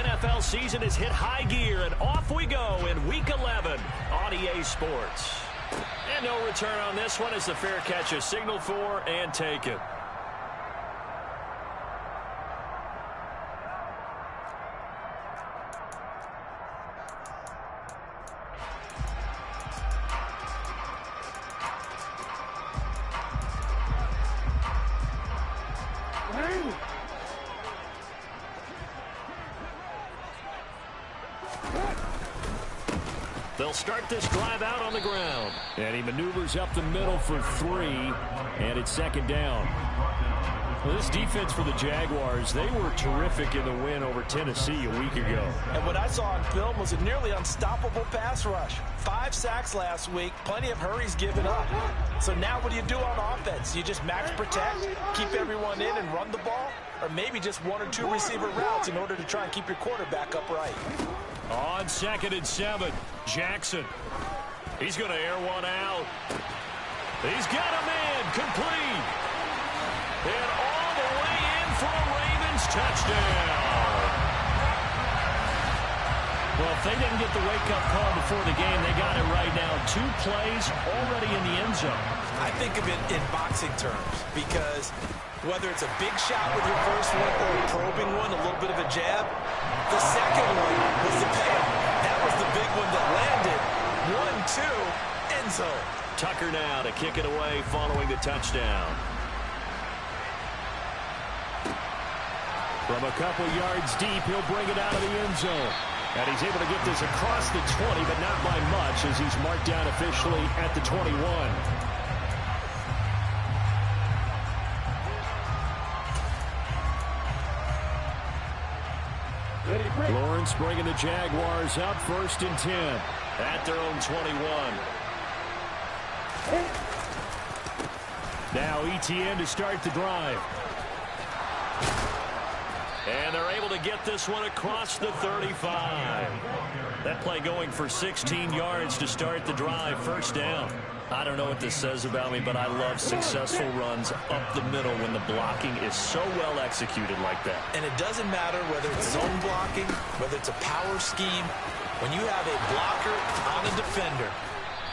NFL season has hit high gear, and off we go in Week 11 on EA Sports. And no return on this one as the fair catch is signaled for and taken. They'll start this drive out on the ground. And he maneuvers up the middle for 3, and it's second down. Well, this defense for the Jaguars, they were terrific in the win over Tennessee a week ago. And what I saw on film was a nearly unstoppable pass rush. 5 sacks last week, plenty of hurries given up. So now what do you do on offense? You just max protect, keep everyone in and run the ball? Or maybe just 1 or 2 receiver routes in order to try and keep your quarterback upright. On 2nd and 7, Jackson. He's going to air one out. He's got a man complete. And all the way in for a Ravens touchdown. Well, if they didn't get the wake-up call before the game, they got it right now. 2 plays already in the end zone. I think of it in boxing terms because whether it's a big shot with your first one or a probing one, a little bit of a jab, the second one was the payoff. That was the big one that landed. 1-2, end zone. Tucker now to kick it away following the touchdown. From a couple yards deep, he'll bring it out of the end zone. And he's able to get this across the 20, but not by much as he's marked down officially at the 21. Lawrence bringing the Jaguars up 1st and 10 at their own 21. Now ETN to start the drive. And they're able to get this one across the 35. That play going for 16 yards to start the drive. First down. I don't know what this says about me, but I love successful runs up the middle when the blocking is so well executed like that. And it doesn't matter whether it's zone blocking, whether it's a power scheme. When you have a blocker on a defender,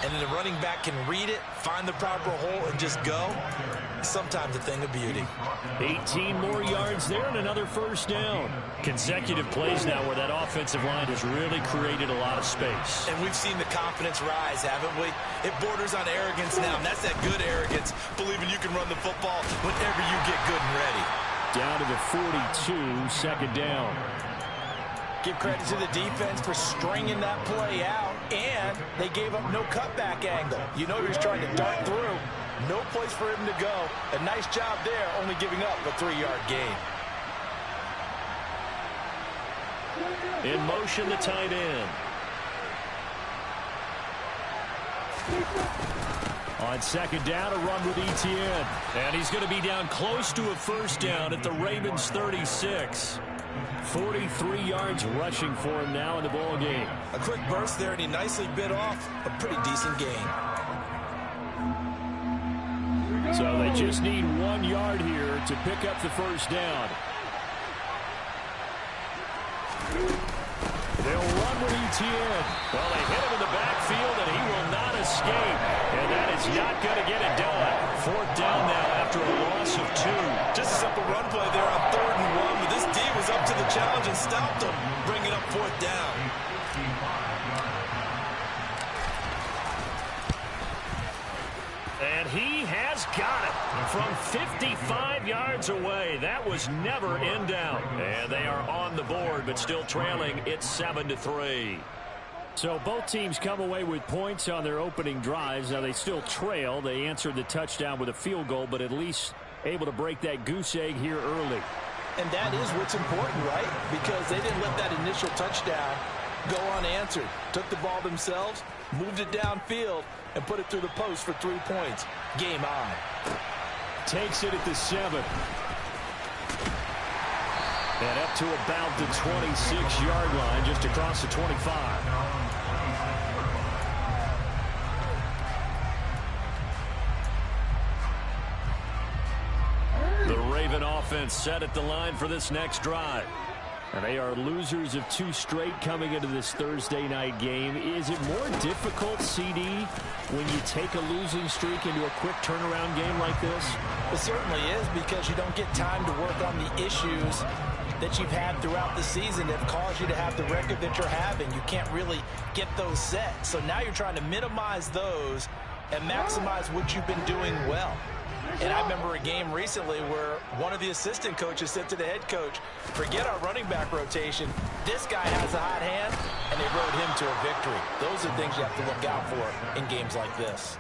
and then the running back can read it, find the proper hole, and just go, sometimes a thing of beauty. 18 more yards there and another first down. Consecutive plays now where that offensive line has really created a lot of space. And we've seen the confidence rise, haven't we? It borders on arrogance now, and that's that good arrogance, believing you can run the football whenever you get good and ready. Down to the 42, second down. Give credit to the defense for stringing that play out, and they gave up no cutback angle. You know he was trying to dart through. No place for him to go. A nice job there, only giving up a 3-yard gain. In motion, the tight end. On second down, a run with ETN. And he's going to be down close to a first down at the Ravens 36. 43 yards rushing for him now in the ball game. A quick burst there, and he nicely bit off a pretty decent gain. So they just need 1 yard here to pick up the first down. They'll run with ETN. Well, they hit him in the backfield, and he will not escape. And that is not going to get it done. 4th down now after a loss of 2. Just a simple run play there on 3rd and 1, but this D was up to the challenge and stopped him, bringing up 4th down. And he has got it from 55 yards away. That was never in doubt. And they are on the board, but still trailing. It's 7-3. So both teams come away with points on their opening drives. Now they still trail. They answered the touchdown with a field goal, but at least able to break that goose egg here early. And that is what's important, right? Because they didn't let that initial touchdown go unanswered. Took the ball themselves, moved it downfield, and put it through the post for 3 points. Game on. Takes it at the 7. And up to about the 26-yard line, just across the 25. The Raven offense set at the line for this next drive. And they are losers of 2 straight coming into this Thursday night game. Is it more difficult, CD, when you take a losing streak into a quick turnaround game like this? It certainly is, because you don't get time to work on the issues that you've had throughout the season that have caused you to have the record that you're having. You can't really get those set. So now you're trying to minimize those and maximize what you've been doing well. And I remember a game recently where one of the assistant coaches said to the head coach, forget our running back rotation. This guy has a hot hand, and they rode him to a victory. Those are things you have to look out for in games like this.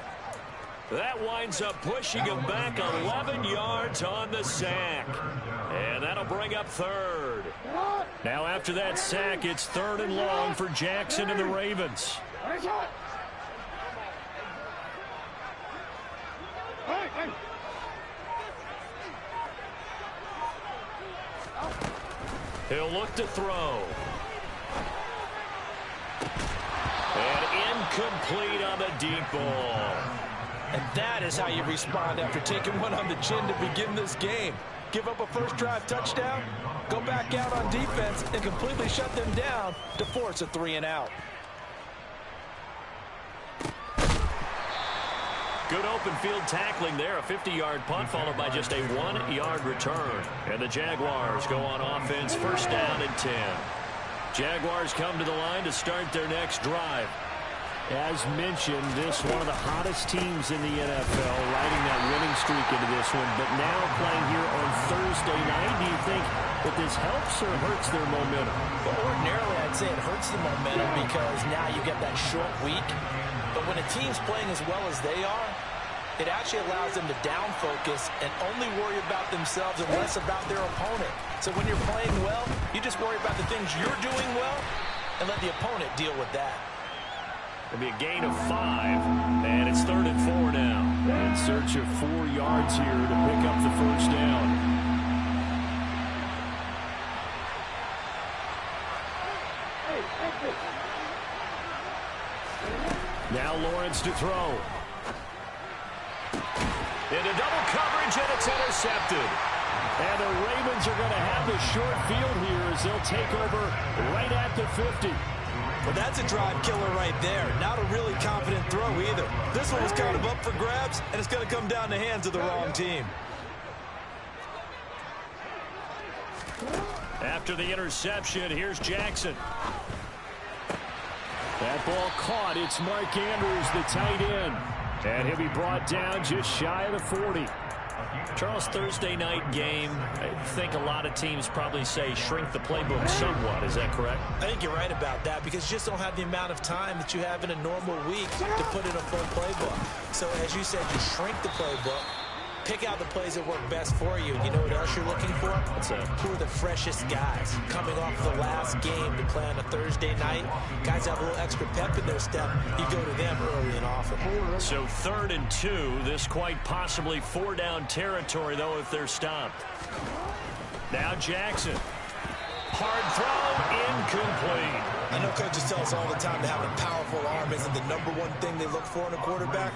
That winds up pushing him back 11 yards on the sack. And that'll bring up 3rd. Now after that sack, it's 3rd and long for Jackson and the Ravens. He'll look to throw. And incomplete on the deep ball. And that is how you respond after taking one on the chin to begin this game. Give up a first drive touchdown, go back out on defense, and completely shut them down to force a 3-and-out. Good open field tackling there. A 50-yard punt followed by just a 1-yard return. And the Jaguars go on offense, 1st down and 10. Jaguars come to the line to start their next drive. As mentioned, this one of the hottest teams in the NFL, riding that winning streak into this one, but now playing here on Thursday night. Do you think that this helps or hurts their momentum? Well, ordinarily, I'd say it hurts the momentum because now you get that short week. But when a team's playing as well as they are, it actually allows them to down focus and only worry about themselves and less about their opponent. So when you're playing well, you just worry about the things you're doing well and let the opponent deal with that. It'll be a gain of 5, and it's 3rd and 4 now. In search of 4 yards here to pick up the 1st down. Now Lawrence to throw. Into double coverage, and it's intercepted. And the Ravens are going to have the short field here as they'll take over right at the 50. Well, that's a drive killer right there. Not a really confident throw either. This one was kind of up for grabs, and it's going to come down the hands of the wrong team. After the interception, here's Jackson. That ball caught. It's Mark Andrews, the tight end. And he'll be brought down just shy of the 40. Charles, Thursday night game, I think a lot of teams probably say shrink the playbook somewhat. Is that correct? I think you're right about that because you just don't have the amount of time that you have in a normal week to put in a full playbook. So as you said, you shrink the playbook, pick out the plays that work best for you. You know what else you're looking for? What's that? Who are the freshest guys coming off the last game to play on a Thursday night? Guys have a little extra pep in their step. You go to them early and often. So 3rd and 2. This quite possibly 4-down territory, though, if they're stopped. Now Jackson. Hard throw, incomplete. I know coaches tell us all the time that having a powerful arm isn't the #1 thing they look for in a quarterback.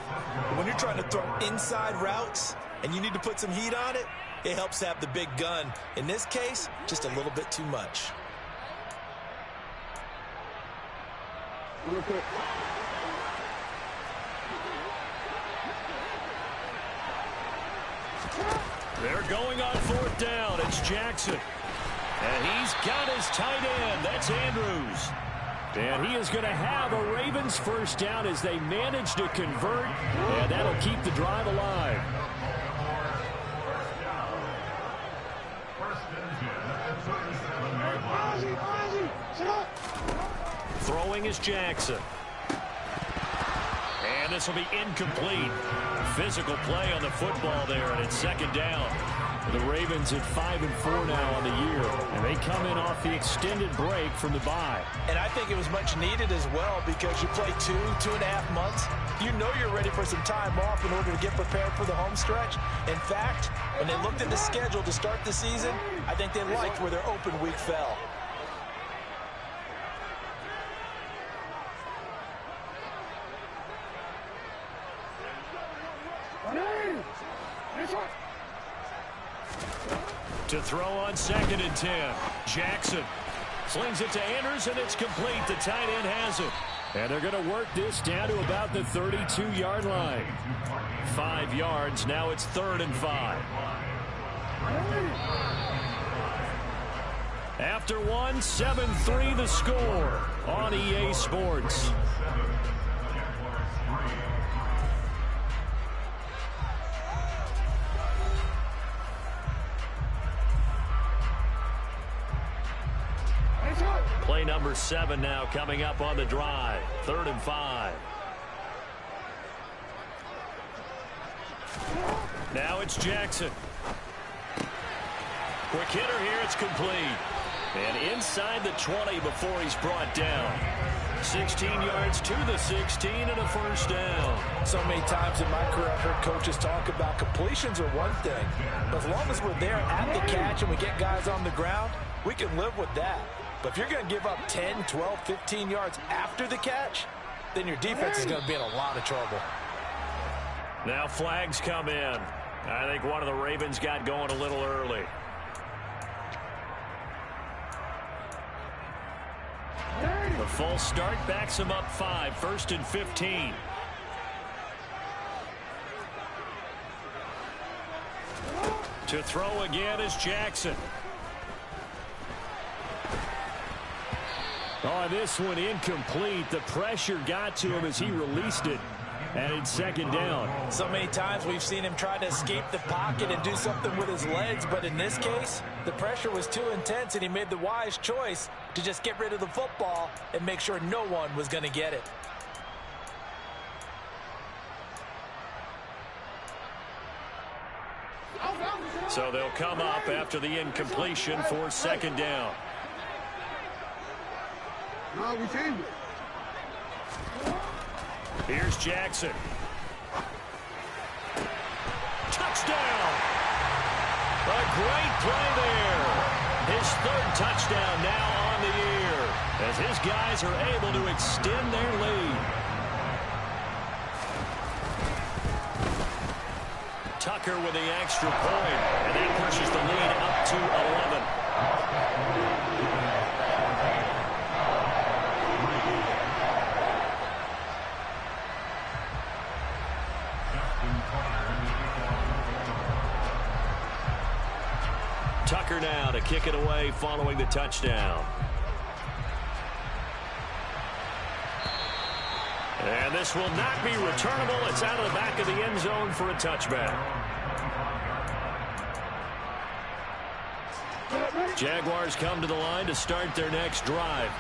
But when you're trying to throw inside routes and you need to put some heat on it, it helps have the big gun. In this case, just a little bit too much. They're going on 4th down. It's Jackson. And he's got his tight end. That's Andrews. And he is going to have a Ravens 1st down as they manage to convert. And that'll keep the drive alive. Throwing is Jackson. And this will be incomplete. Physical play on the football there, and it's 2nd down. The Ravens at 5-4 now on the year, and they come in off the extended break from the bye. And I think it was much needed as well because you play 2.5 months. You know you're ready for some time off in order to get prepared for the home stretch. In fact, when they looked at the schedule to start the season, I think they liked where their open week fell. To throw on 2nd and 10. Jackson Slings it to Andrews, and it's complete. The tight end has it. And they're going to work this down to about the 32-yard line. 5 yards. Now it's 3rd and 5. After one, 7-3 the score on EA Sports. Play number 7 now coming up on the drive. 3rd and 5. Now it's Jackson. Quick hitter here. It's complete. And inside the 20 before he's brought down. 16 yards to the 16 and a 1st down. So many times in my career I've heard coaches talk about completions are one thing. But as long as we're there at the catch and we get guys on the ground, we can live with that. But if you're going to give up 10, 12, 15 yards after the catch, then your defense is going to be in a lot of trouble. Now flags come in. I think one of the Ravens got going a little early. The false start backs him up 5. 1st and 15. To throw again is Jackson. Oh, this one incomplete. The pressure got to him as he released it. And it's 2nd down. So many times we've seen him try to escape the pocket and do something with his legs, but in this case, the pressure was too intense, and he made the wise choice to just get rid of the football and make sure no one was going to get it. So they'll come up after the incompletion for 2nd down. No, we changed it. Here's Jackson. Touchdown! A great play there. His 3rd touchdown now on the year as his guys are able to extend their lead. Tucker with the extra point, and that pushes the lead up to 11. Tucker now to kick it away following the touchdown. And this will not be returnable. It's out of the back of the end zone for a touchback. Jaguars come to the line to start their next drive.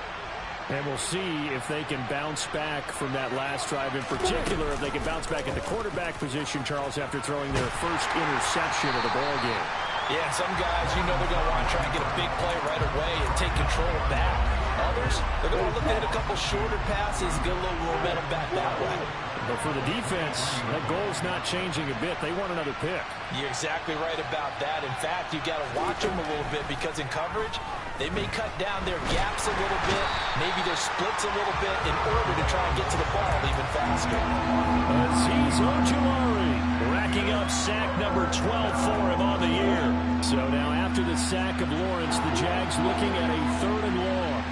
And we'll see if they can bounce back from that last drive. In particular, if they can bounce back at the quarterback position, Charles, after throwing their first interception of the ball game. Yeah, some guys, you know they're going to want to try and get a big play right away and take control back. Others, they're going to look at a couple shorter passes, get a little momentum back that way. But for the defense, that goal's not changing a bit. They want another pick. You're exactly right about that. In fact, you've got to watch them a little bit because in coverage, they may cut down their gaps a little bit, maybe their splits a little bit in order to try and get to the ball even faster. Azeez Ojulari racking up sack number 12 for him on the year. So now after the sack of Lawrence, the Jags looking at a 3rd and long.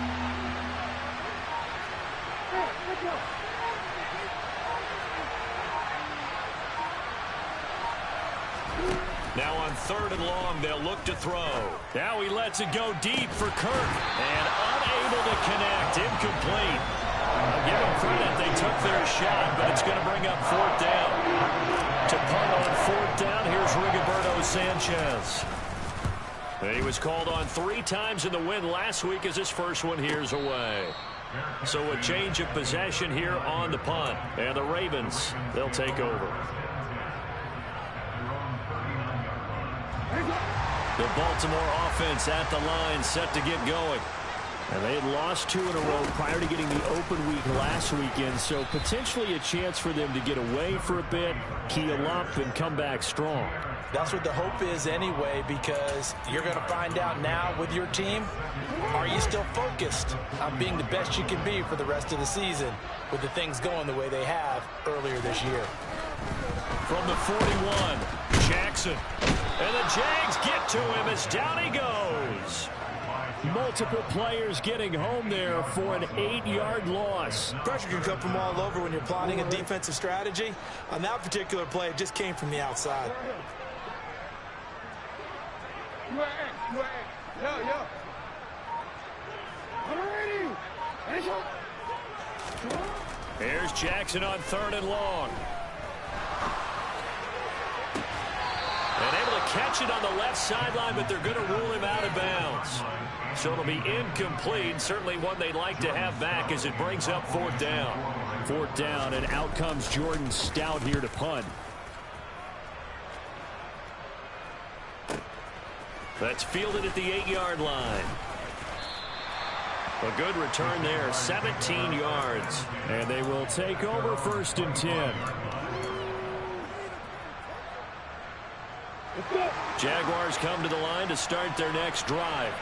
Now on 3rd and long, they'll look to throw. Now he lets it go deep for Kirk. And unable to connect. Incomplete. I'll give them credit. They took their shot, but it's going to bring up 4th down. To punt on 4th down, here's Rigoberto Sanchez. And he was called on 3 times in the win last week as his first one here's away. So a change of possession here on the punt. And the Ravens, they'll take over. The Baltimore offense at the line, set to get going. And they had lost 2 in a row prior to getting the open week last weekend, so potentially a chance for them to get away for a bit, keel up, and come back strong. That's what the hope is anyway, because you're going to find out now with your team, are you still focused on being the best you can be for the rest of the season with the things going the way they have earlier this year. From the 41, Jackson. And the Jags get to him as down he goes. Multiple players getting home there for an 8-yard loss. Pressure can come from all over when you're plotting a defensive strategy. On that particular play, it just came from the outside. Here's Jackson on 3rd and long. And able to catch it on the left sideline, but they're going to rule him out of bounds. So it'll be incomplete. Certainly one they'd like to have back as it brings up 4th down. 4th down, and out comes Jordan Stout here to punt. That's fielded at the 8-yard line. A good return there, 17 yards. And they will take over 1st and 10. Jaguars come to the line to start their next drive.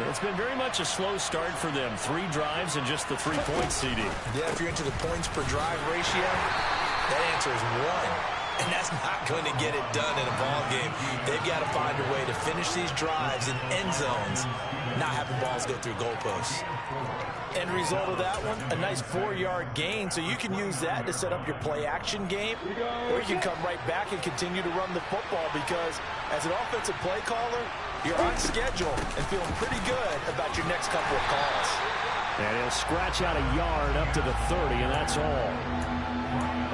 It's been very much a slow start for them. 3 drives and just the 3-point CD. Yeah, if you're into the points per drive ratio, that answer is 1. And that's not going to get it done in a ball game. They've got to find a way to finish these drives in end zones, not having balls go through goalposts. End result of that one, a nice 4-yard gain, so you can use that to set up your play-action game, or you can come right back and continue to run the football because as an offensive play caller, you're on schedule and feeling pretty good about your next couple of calls. And he'll scratch out a yard up to the 30, and that's all.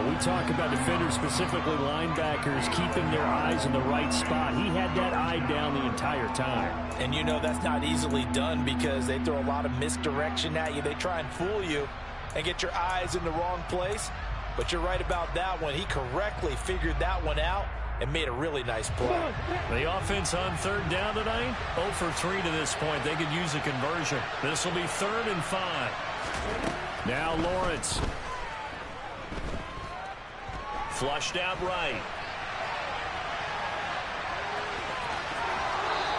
We talk about defenders, specifically linebackers, keeping their eyes in the right spot. He had that eye down the entire time. And you know that's not easily done because they throw a lot of misdirection at you. They try and fool you and get your eyes in the wrong place. But you're right about that one. He correctly figured that one out and made a really nice play. The offense on 3rd down tonight, 0 for 3 to this point. They could use a conversion. This will be 3rd and 5. Now Lawrence. Flushed out right.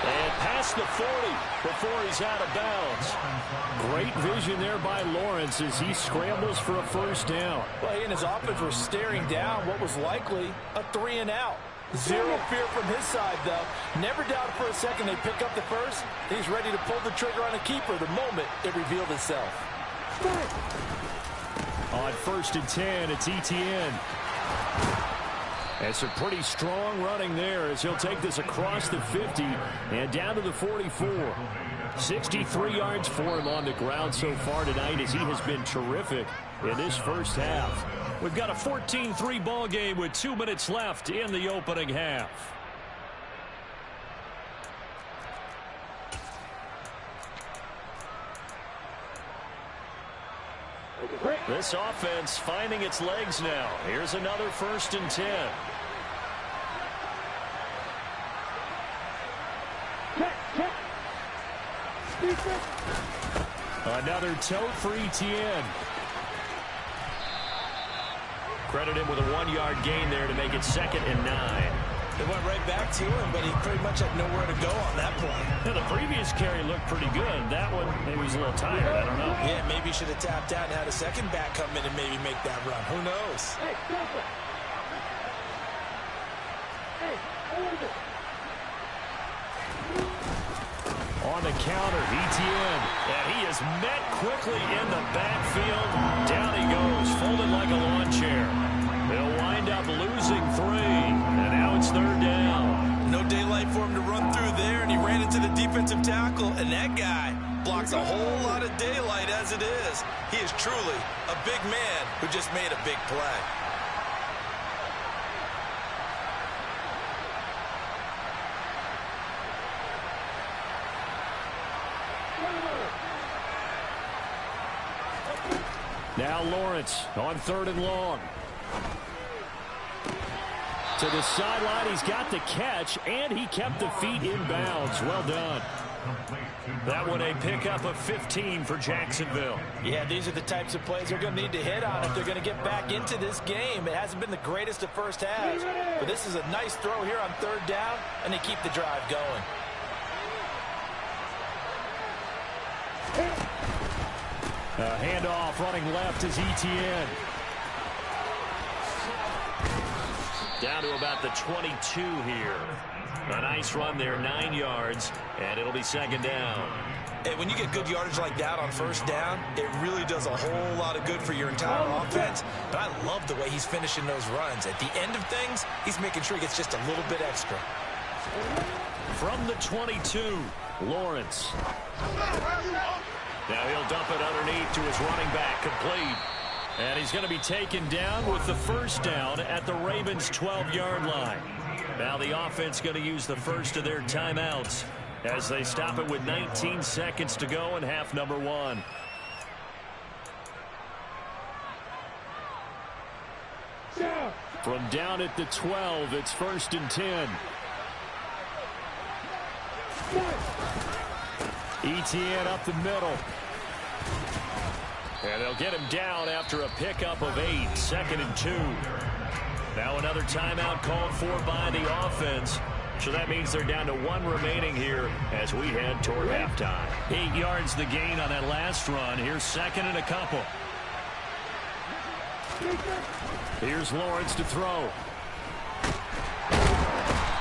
And past the 40 before he's out of bounds. Great vision there by Lawrence as he scrambles for a 1st down. Well, he and his offense were staring down what was likely a 3-and-out. Zero fear from his side, though. Never doubted for a second they pick up the first. He's ready to pull the trigger on a keeper the moment it revealed itself. On 1st and 10, it's Etienne. That's a pretty strong running there as he'll take this across the 50 and down to the 44. 63 yards for him on the ground so far tonight as he has been terrific in this first half. We've got a 14-3 ball game with 2 minutes left in the opening half. This offense finding its legs now. Here's another 1st and 10. Another tote for Etienne. Credit him with a 1-yard gain there to make it 2nd and 9. They went right back to him, but he pretty much had nowhere to go on that play. Yeah, the previous carry looked pretty good. That one, maybe he was a little tired. I don't know. Yeah, maybe he should have tapped out and had a second back come in and maybe make that run. Who knows? On the counter, Etienne. And he is met quickly in the backfield. Down he goes, folded like a lawn chair. They'll wind up losing 3, and now it's 3rd down. No daylight for him to run through there, and he ran into the defensive tackle, and that guy blocks a whole lot of daylight as it is. He is truly a big man who just made a big play. Now Lawrence on 3rd and long. To the sideline, he's got the catch, and he kept the feet in bounds. Well done. That one a pickup of 15 for Jacksonville. Yeah, these are the types of plays they're going to need to hit on if they're going to get back into this game. It hasn't been the greatest of first halves, but this is a nice throw here on 3rd down, and they keep the drive going. Handoff running left is Etienne. Down to about the 22 here. A nice run there, 9 yards, and it'll be 2nd down. And when you get good yardage like that on first down, it really does a whole lot of good for your entire offense. But I love the way he's finishing those runs. At the end of things, he's making sure he gets just a little bit extra. From the 22, Lawrence. Now he'll dump it underneath to his running back, complete. And he's going to be taken down with the first down at the Ravens' 12-yard line. Now the offense going to use the first of their timeouts as they stop it with 19 seconds to go in half number 1. From down at the 12, it's 1st and 10. Etienne up the middle. And they'll get him down after a pickup of 8, 2nd and 2. Now another timeout called for by the offense. So that means they're down to 1 remaining here as we head toward halftime. 8 yards the gain on that last run. Here's 2nd and a couple. Here's Lawrence to throw.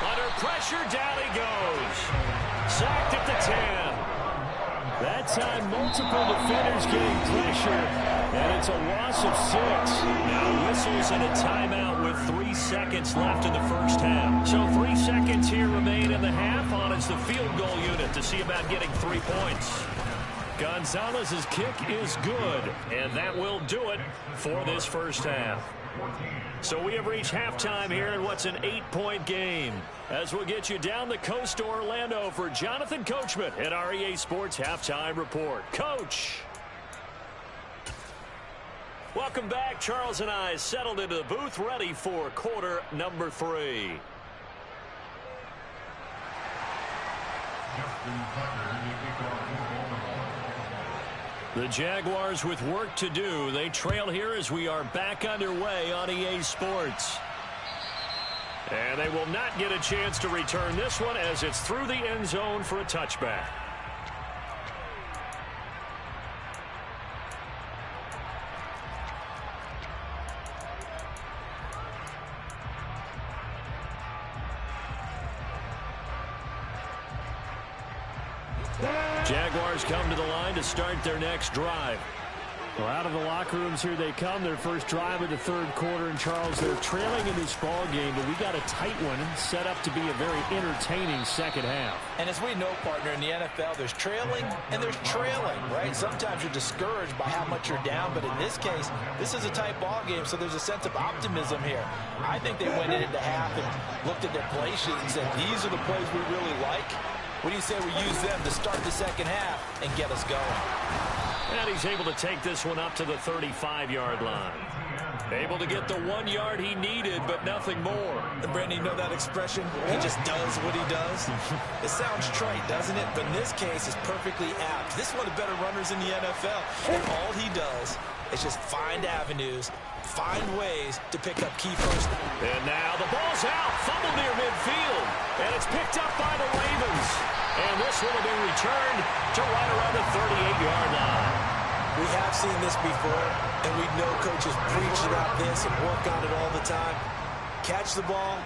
Under pressure, down he goes. Sacked at the 10. That time, multiple defenders getting pressure, and it's a loss of 6. Now whistles and a timeout with 3 seconds left in the first half. So 3 seconds here remain in the half on as the field goal unit to see about getting 3 points. Gonzalez's kick is good, and that will do it for this first half. So we have reached halftime here in what's an 8-point game. As we'll get you down the coast to Orlando for Jonathan Coachman at our EA Sports Halftime Report. Coach! Welcome back. Charles and I settled into the booth ready for quarter number 3. The Jaguars with work to do. They trail here as we are back underway on EA Sports. And they will not get a chance to return this one as it's through the end zone for a touchback. Jaguars come to the line to start their next drive. Well, out of the locker rooms here they come. Their first drive of the third quarter. And, Charles, they're trailing in this ball game, but we got a tight one set up to be a very entertaining second half. And as we know, partner, in the NFL, there's trailing and there's trailing, right? Sometimes you're discouraged by how much you're down, but in this case, this is a tight ball game, so there's a sense of optimism here. I think they went into half and looked at their play sheet and said, these are the plays we really like. What do you say we use them to start the second half and get us going? And he's able to take this one up to the 35-yard line. Able to get the 1 yard he needed, but nothing more. And Brandon, you know that expression? He just does what he does. It sounds trite, doesn't it? But in this case, it's perfectly apt. This is one of the better runners in the NFL. And all he does is just find avenues, find ways to pick up key first. And now the ball's out. Fumble near midfield. And it's picked up by the Ravens. And this one will be returned to right around the 38-yard line. We have seen this before, and we know coaches preach about this and work on it all the time. Catch the ball.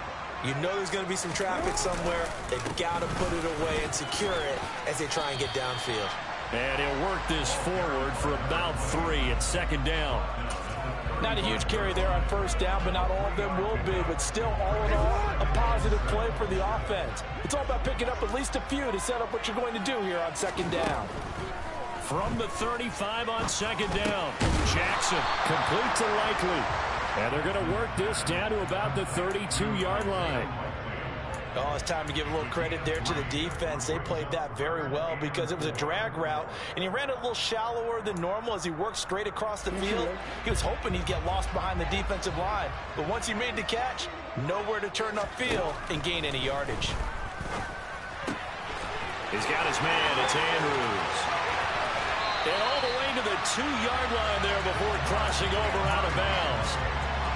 You know there's going to be some traffic somewhere. They've got to put it away and secure it as they try and get downfield. And he'll work this forward for about 3 at second down. Not a huge carry there on first down, but not all of them will be. But still, all in all, a positive play for the offense. It's all about picking up at least a few to set up what you're going to do here on second down. From the 35 on second down, Jackson complete to Likely. And they're going to work this down to about the 32-yard line. Oh, it's time to give a little credit there to the defense. They played that very well because it was a drag route, and he ran it a little shallower than normal as he worked straight across the field. He was hoping he'd get lost behind the defensive line, but once he made the catch, nowhere to turn upfield and gain any yardage. He's got his man. It's Andrews. And all the way to the 2-yard line there before crossing over out of bounds.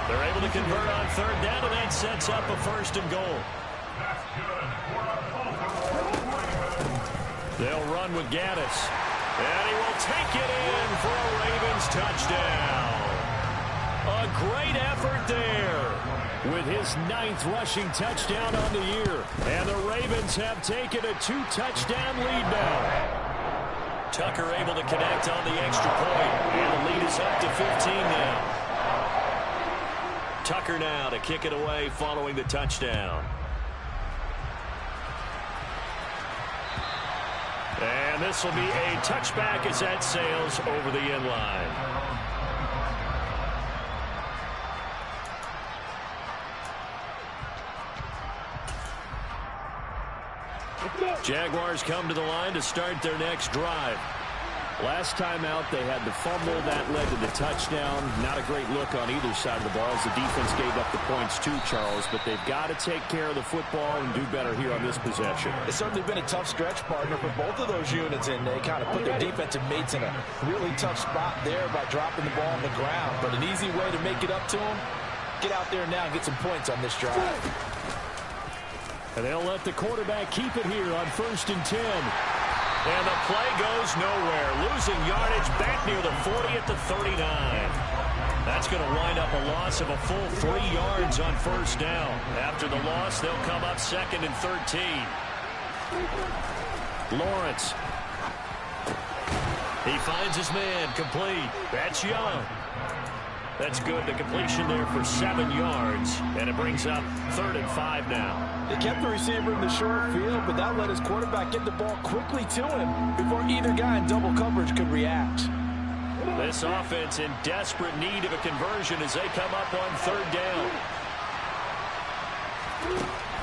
They're able to convert on third down, and that sets up a 1st and goal. They'll run with Gaddis. And he will take it in for a Ravens touchdown. A great effort there. With his 9th rushing touchdown on the year. And the Ravens have taken a 2-touchdown lead now. Tucker able to connect on the extra point. And the lead is up to 15 now. Tucker now to kick it away following the touchdown. And this will be a touchback as that sails over the end line. Jaguars come to the line to start their next drive. Last time out, they had the fumble. That led to the touchdown. Not a great look on either side of the ball as the defense gave up the points too, Charles. But they've got to take care of the football and do better here on this possession. It's certainly been a tough stretch, partner, for both of those units, and they kind of put their defensive mates in a really tough spot there by dropping the ball on the ground. But an easy way to make it up to them, get out there now and get some points on this drive. And they'll let the quarterback keep it here on 1st and 10. And the play goes nowhere. Losing yardage back near the 40 at the 39. That's going to wind up a loss of a full 3 yards on 1st down. After the loss, they'll come up 2nd and 13. Lawrence. He finds his man, complete. That's Young. That's good. The completion there for 7 yards. And it brings up 3rd and 5 now. They kept the receiver in the short field, but that let his quarterback get the ball quickly to him before either guy in double coverage could react. This offense in desperate need of a conversion as they come up on 3rd down.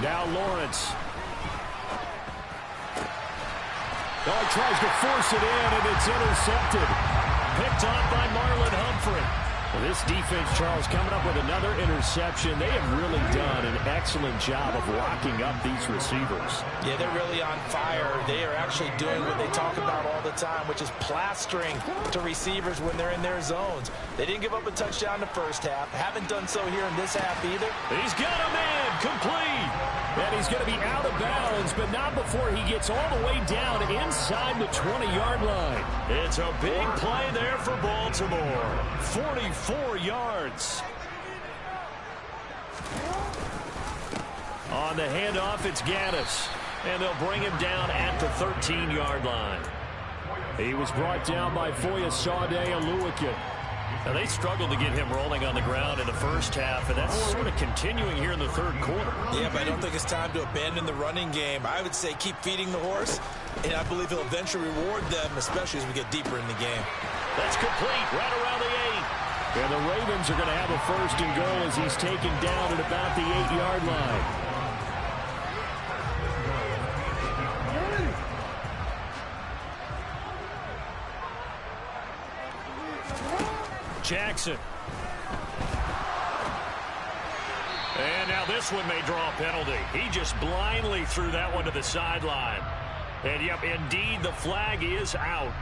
Now Lawrence. Oh, he tries to force it in, and it's intercepted. Picked off by Marlon Humphrey. Well, this defense, Charles, coming up with another interception. They have really done an excellent job of locking up these receivers. Yeah, they're really on fire. They are actually doing what they talk about all the time, which is plastering to receivers when they're in their zones. They didn't give up a touchdown in the first half. Haven't done so here in this half either. He's got a man, complete. And he's going to be out of bounds, but not before he gets all the way down inside the 20-yard line. It's a big play there for Baltimore. 44 yards. On the handoff, it's Gaddis. And they'll bring him down at the 13-yard line. He was brought down by Foyesade Oluwakin. Now, they struggled to get him rolling on the ground in the first half, and that's sort of continuing here in the 3rd quarter. Yeah, but I don't think it's time to abandon the running game. I would say keep feeding the horse, and I believe he'll eventually reward them, especially as we get deeper in the game. That's complete right around the 8. And the Ravens are going to have a 1st and goal as he's taken down at about the 8-yard line. Jackson. And now this one may draw a penalty. He just blindly threw that one to the sideline. And, yep, indeed, the flag is out.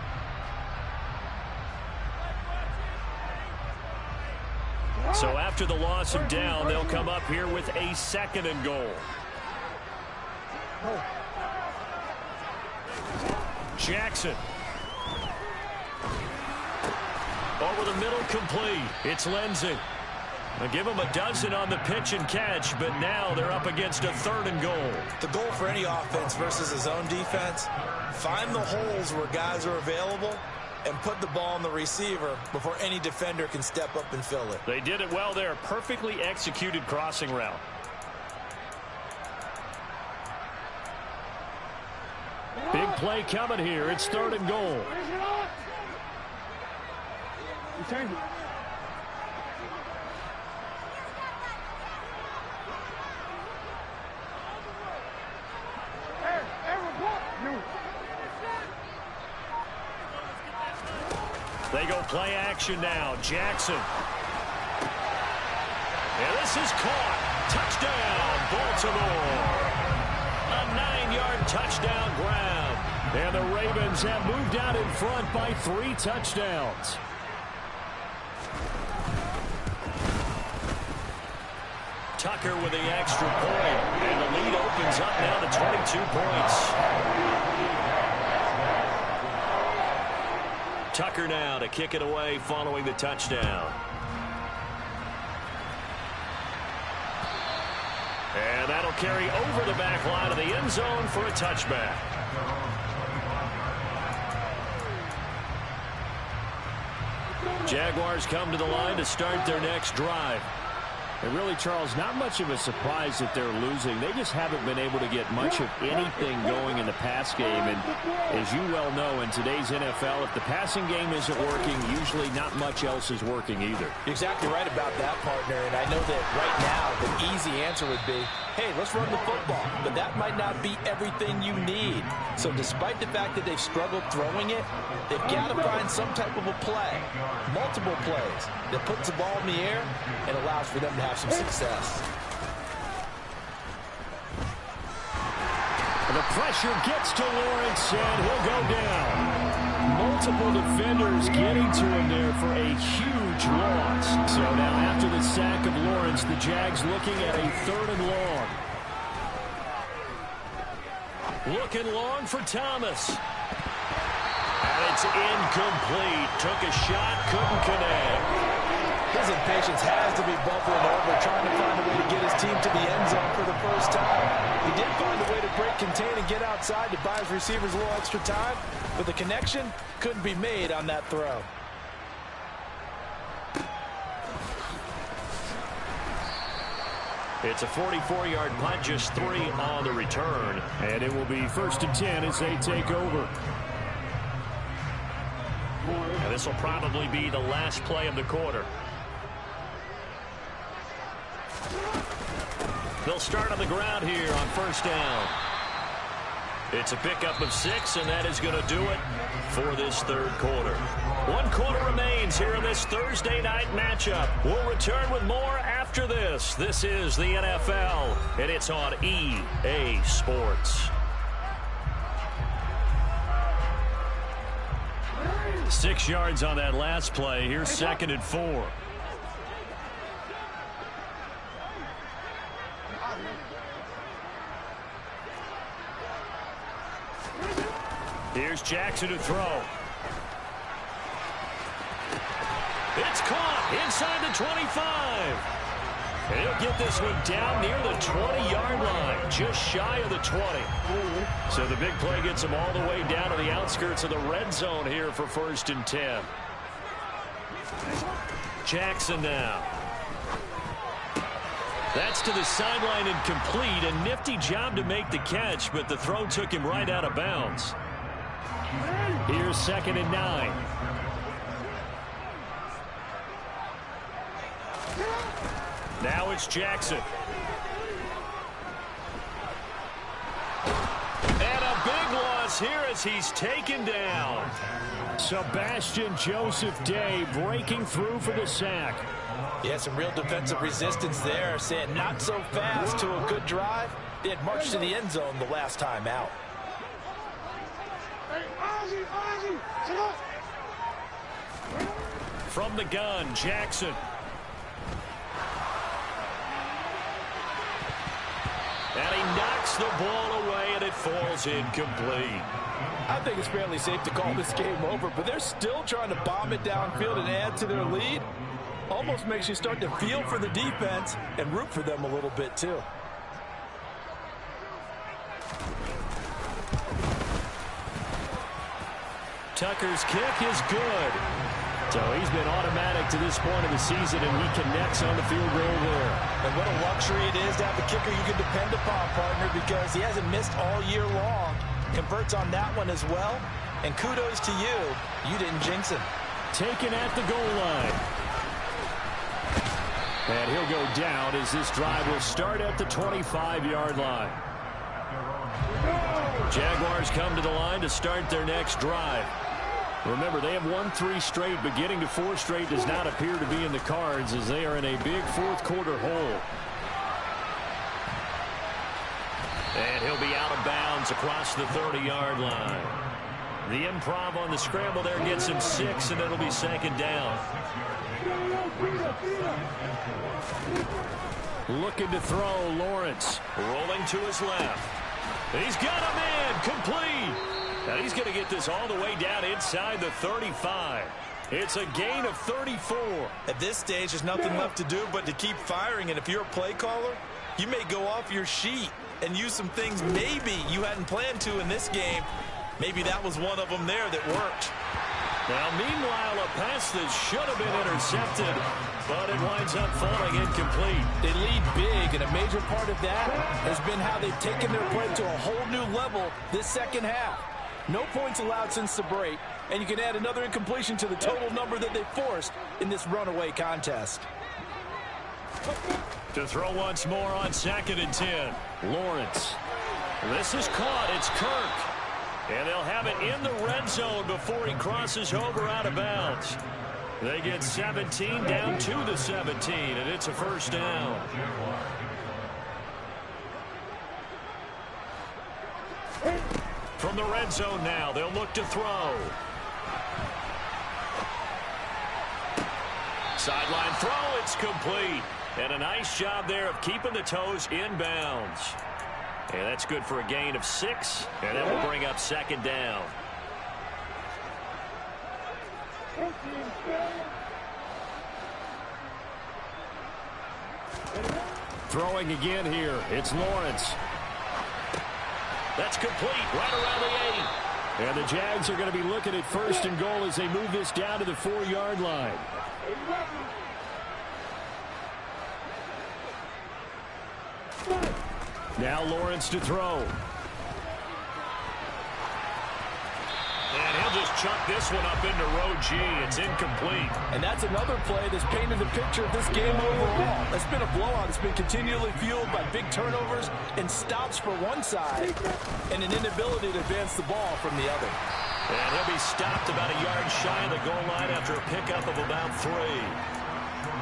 So after the loss of down, they'll come up here with a 2nd and goal. Jackson. Over the middle, complete. It's Lindsey. They'll give him a dozen on the pitch and catch, but now they're up against a 3rd and goal. The goal for any offense versus his own defense, find the holes where guys are available and put the ball on the receiver before any defender can step up and fill it. They did it well there. Perfectly executed crossing route. Big play coming here. It's 3rd and goal. They go play action now. Jackson. And this is caught. Touchdown, Baltimore. A 9-yard touchdown grab. And the Ravens have moved out in front by 3 touchdowns. Tucker with the extra point. And the lead opens up now to 22 points. Tucker now to kick it away following the touchdown. And that'll carry over the back line of the end zone for a touchback. Jaguars come to the line to start their next drive. And really, Charles, not much of a surprise that they're losing. They just haven't been able to get much of anything going in the pass game. And as you well know, in today's NFL, if the passing game isn't working, usually not much else is working either. You're exactly right about that, partner. And I know that right now the easy answer would be, hey, let's run the football. But that might not be everything you need. So despite the fact that they've struggled throwing it, they've got to find some type of a play, multiple plays, that puts the ball in the air and allows for them to have some success. The pressure gets to Lawrence, and he'll go down. Multiple defenders getting to him there for a huge loss. So now after the sack of Lawrence, the Jags looking at a 3rd and long. Looking long for Thomas. And it's incomplete. Took a shot, couldn't connect. His impatience has to be bubbling over, trying to find a way to get his team to the end zone for the first time. He did find a way to break contain and get outside to buy his receivers a little extra time, but the connection couldn't be made on that throw. It's a 44-yard punt, just 3 on the return. And it will be 1st and 10 as they take over. And this will probably be the last play of the quarter. They'll start on the ground here on 1st down. It's a pickup of 6, and that is going to do it for this 3rd quarter. 1 quarter remains here in this Thursday night matchup. We'll return with more after this. This is the NFL, and it's on EA Sports. 6 yards on that last play. Here's 2nd and 4. Here's Jackson to throw. It's caught inside the 25. And he'll get this one down near the 20-yard line, just shy of the 20. So the big play gets him all the way down to the outskirts of the red zone here for 1st and 10. Jackson now. That's to the sideline and complete. A nifty job to make the catch, but the throw took him right out of bounds. Here's 2nd and 9. Now it's Jackson. And a big loss here as he's taken down. Sebastian Joseph Day breaking through for the sack. Yeah, some real defensive resistance there, saying not so fast to a good drive. They had marched to the end zone the last time out. From the gun, Jackson. And he knocks the ball away, and it falls incomplete. I think it's fairly safe to call this game over, but they're still trying to bomb it downfield and add to their lead. Almost makes you start to feel for the defense and root for them a little bit, too. Tucker's kick is good. So he's been automatic to this point of the season, and he connects on the field goal there. And what a luxury it is to have a kicker you can depend upon, partner, because he hasn't missed all year long. Converts on that one as well. And kudos to you. You didn't jinx him. Taken at the goal line. And he'll go down as this drive will start at the 25-yard line. Jaguars come to the line to start their next drive. Remember, they have won 3 straight, but getting to 4 straight does not appear to be in the cards as they are in a big 4th quarter hole. And he'll be out of bounds across the 30-yard line. The improv on the scramble there gets him 6, and it'll be 2nd down. Looking to throw, Lawrence. Rolling to his left. He's got a man, complete. Now he's going to get this all the way down inside the 35. It's a gain of 34. At this stage, there's nothing left to do but to keep firing. And if you're a play caller, you may go off your sheet and use some things maybe you hadn't planned to in this game. Maybe that was one of them there that worked. Now, meanwhile, a pass that should have been intercepted, but it winds up falling incomplete. They lead big, and a major part of that has been how they've taken their play to a whole new level this second half. No points allowed since the break, and you can add another incompletion to the total number that they forced in this runaway contest. To throw once more on 2nd and 10. Lawrence. This is caught. It's Kirk. And they'll have it in the red zone before he crosses over out of bounds. They get 17 down to the 17, and it's a first down. From the red zone now, they'll look to throw. Sideline throw, it's complete. And a nice job there of keeping the toes inbounds. And that's good for a gain of 6, and that will bring up 2nd down. Throwing again here. It's Lawrence. That's complete right around the 8. And the Jags are going to be looking at 1st and goal as they move this down to the 4-yard line. Now Lawrence to throw. And he'll just chuck this one up into row G. It's incomplete. And that's another play that's painted the picture of this game overall. It's been a blowout. It's been continually fueled by big turnovers and stops for one side and an inability to advance the ball from the other. And he'll be stopped about a yard shy of the goal line after a pickup of about 3.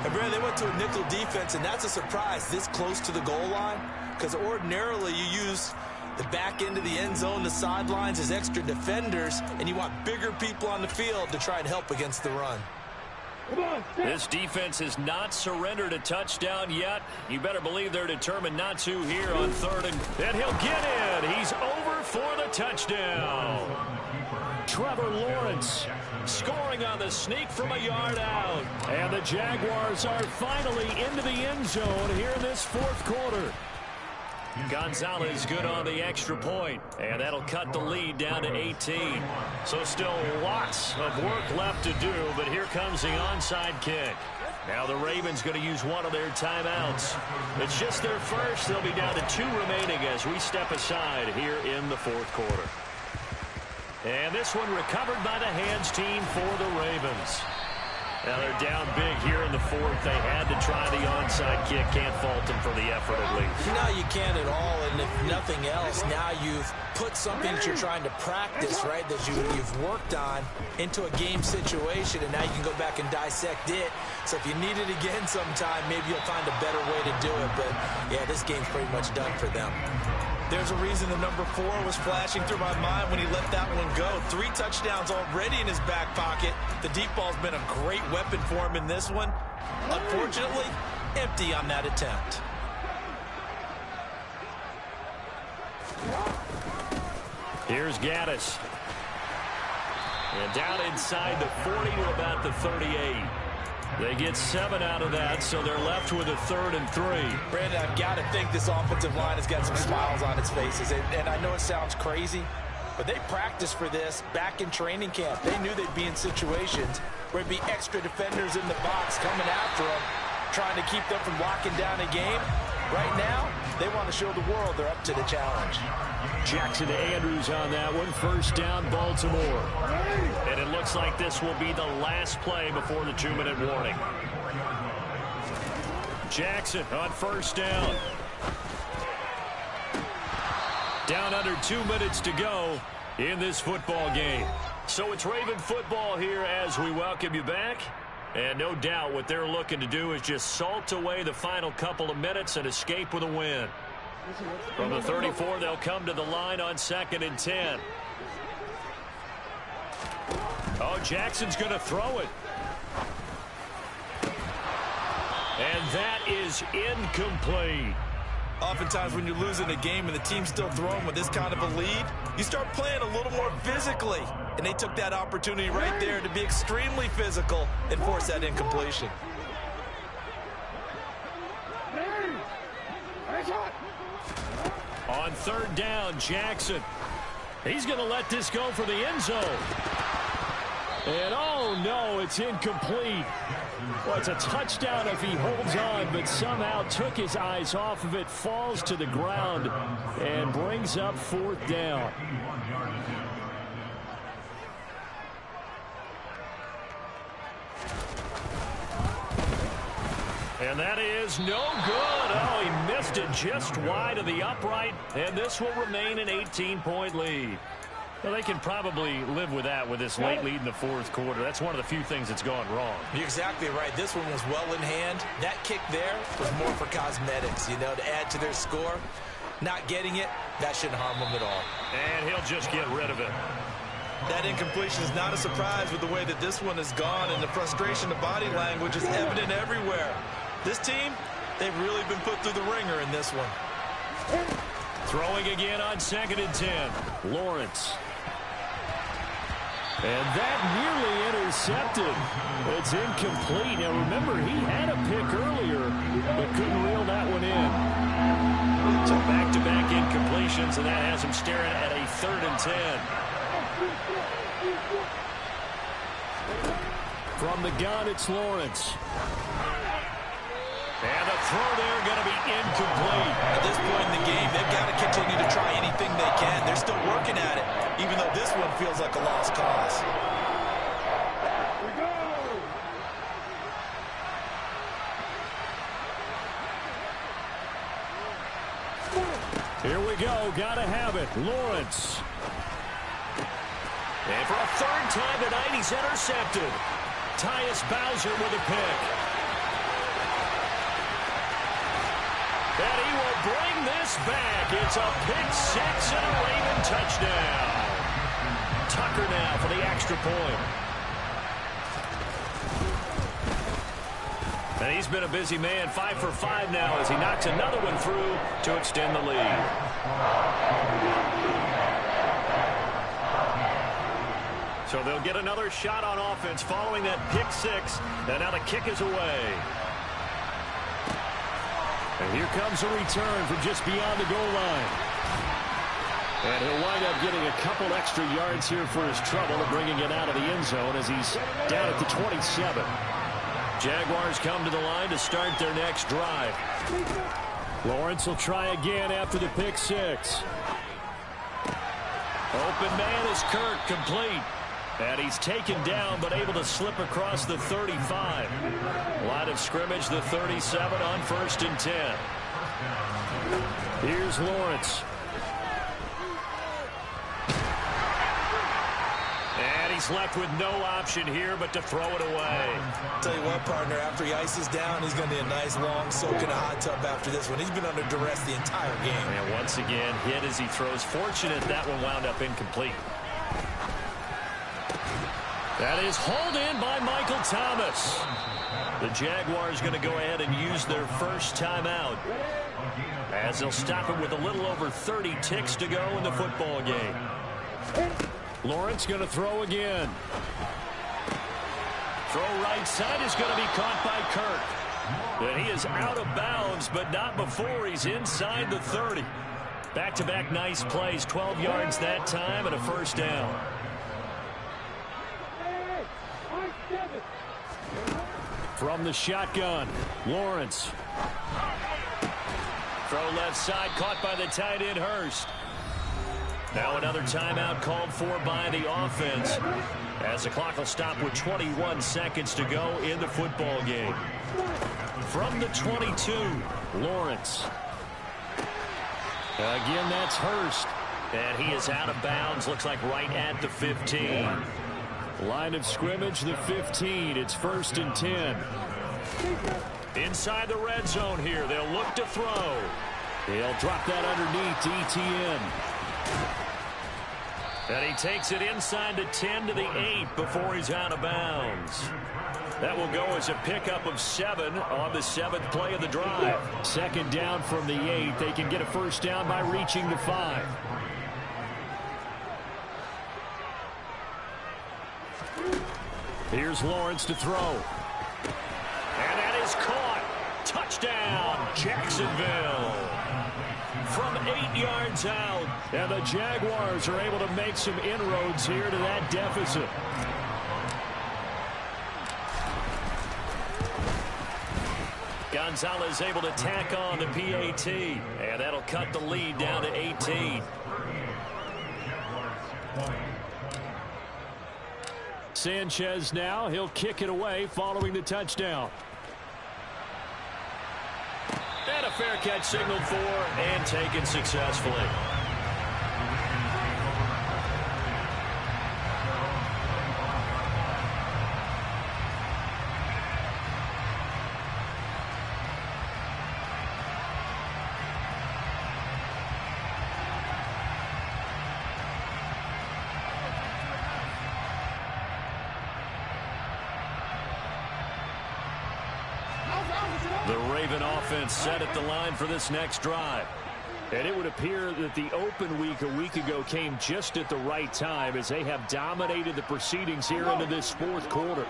And Brad, they went to a nickel defense, and that's a surprise this close to the goal line, because ordinarily you use the back end of the end zone, the sidelines as extra defenders, and you want bigger people on the field to try and help against the run. This defense has not surrendered a touchdown yet. You better believe they're determined not to here on 3rd and he'll get in. He's over for the touchdown. Trevor Lawrence scoring on the sneak from a yard out. And the Jaguars are finally into the end zone here in this 4th quarter. Gonzalez good on the extra point, and that'll cut the lead down to 18. So still lots of work left to do, but here comes the onside kick. Now the Ravens going to use one of their timeouts. It's just their first. They'll be down to 2 remaining as we step aside here in the 4th quarter. And this one recovered by the hands team for the Ravens. Now they're down big here in the 4th. They had to try the onside kick. Can't fault them for the effort at least. No, you can't at all. And if nothing else, now you've put something that you're trying to practice, right, that you've worked on into a game situation, and now you can go back and dissect it. So if you need it again sometime, maybe you'll find a better way to do it. But, yeah, this game's pretty much done for them. There's a reason the number 4 was flashing through my mind when he let that one go. 3 touchdowns already in his back pocket. The deep ball's been a great weapon for him in this one. Unfortunately, empty on that attempt. Here's Gaddis. And down inside the 40 to about the 38. They get 7 out of that, so they're left with a 3rd and 3. Brandon, I've got to think this offensive line has got some smiles on its faces. And I know it sounds crazy, but they practiced for this back in training camp. They knew they'd be in situations where it'd be extra defenders in the box coming after them, trying to keep them from locking down a game. Right now, they want to show the world they're up to the challenge. Jackson to Andrews on that one. 1st down, Baltimore. And it looks like this will be the last play before the 2-minute warning. Jackson on 1st down. Down under 2 minutes to go in this football game. So it's Raven football here as we welcome you back. And no doubt what they're looking to do is just salt away the final couple of minutes and escape with a win. From the 34, they'll come to the line on 2nd and 10. Oh, Jackson's going to throw it. And that is incomplete. Oftentimes when you're losing a game and the team's still throwing with this kind of a lead, you start playing a little more physically. And they took that opportunity right there to be extremely physical and force that incompletion. On 3rd down, Jackson. He's going to let this go for the end zone. And oh no, it's incomplete. Well, it's a touchdown if he holds on, but somehow took his eyes off of it, falls to the ground, and brings up 4th down. And that is no good. Oh, he missed it just wide of the upright, and this will remain an 18-point lead. Well, they can probably live with that with this late lead in the 4th quarter. That's one of the few things that's gone wrong. You're exactly right. This one was well in hand. That kick there was more for cosmetics, you know, to add to their score. Not getting it, that shouldn't harm them at all. And he'll just get rid of it. That incompletion is not a surprise with the way that this one has gone, and the frustration of body language is evident everywhere. This team, they've really been put through the ringer in this one. Throwing again on 2nd and 10. Lawrence. And that nearly intercepted. It's incomplete. Now remember, he had a pick earlier, but couldn't reel that one in. So back-to-back incompletions, and that has him staring at a 3rd and 10. From the gun, it's Lawrence. And the throw there going to be incomplete. At this point in the game, they've got to continue to try anything they can. They're still working at it, even though this one feels like a lost cause. Here we go. Got to have it. Lawrence. And for a 3rd time tonight, he's intercepted. Tyus Bowser with a pick. And he will bring this back. It's a pick 6 and a Raven touchdown. Tucker now for the extra point. And he's been a busy man, 5 for 5 now as he knocks another one through to extend the lead. So they'll get another shot on offense following that pick 6. And now the kick is away. And here comes a return from just beyond the goal line. And he'll wind up getting a couple extra yards here for his trouble of bringing it out of the end zone as he's down at the 27. Jaguars come to the line to start their next drive. Lawrence will try again after the pick 6. Open man is Kirk, complete. And he's taken down, but able to slip across the 35. Line of scrimmage, the 37 on 1st and 10. Here's Lawrence. And he's left with no option here but to throw it away. Tell you what, partner, after he ices down, he's going to need a nice long soak in a hot tub after this one. He's been under duress the entire game. And once again, hit as he throws. Fortunate that one wound up incomplete. That is hauled in by Michael Thomas. The Jaguars going to go ahead and use their first timeout as they'll stop it with a little over 30 ticks to go in the football game. Lawrence going to throw again. Throw right side is going to be caught by Kirk. And he is out of bounds, but not before he's inside the 30. Back-to-back nice plays, 12 yards that time and a 1st down. From the shotgun, Lawrence. Throw left side, caught by the tight end Hurst. Now another timeout called for by the offense as the clock will stop with 21 seconds to go in the football game. From the 22, Lawrence. Again, that's Hurst. And he is out of bounds, looks like right at the 15. Line of scrimmage, the 15. It's 1st and 10. Inside the red zone here, they'll look to throw. He'll drop that underneath to Etienne. And he takes it inside the 10 to the 8 before he's out of bounds. That will go as a pickup of 7 on the 7th play of the drive. 2nd down from the 8. They can get a 1st down by reaching the 5. Here's Lawrence to throw. And that is caught. Touchdown, Jacksonville. From 8 yards out. And the Jaguars are able to make some inroads here to that deficit. Gonzalez able to tack on the PAT, and that'll cut the lead down to 18. Sanchez now, he'll kick it away following the touchdown. And a fair catch signaled for and taken successfully. The Raven offense set at the line for this next drive. And it would appear that the open week a week ago came just at the right time as they have dominated the proceedings here into this fourth quarter.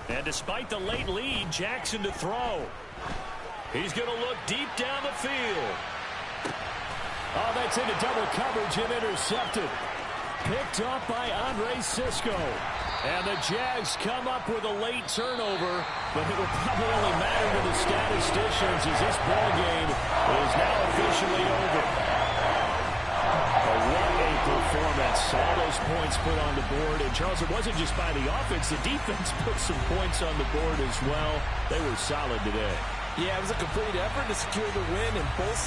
And despite the late lead, Jackson to throw. He's going to look deep down the field. Oh, that's into double coverage and intercepted. Picked up by Andre Cisco. And the Jags come up with a late turnover, but it will probably only matter to the statisticians as this ball game is now officially over. What a performance. All those points put on the board. And, Charles, it wasn't just by the offense. The defense put some points on the board as well. They were solid today. Yeah, it was a complete effort to secure the win, and both sides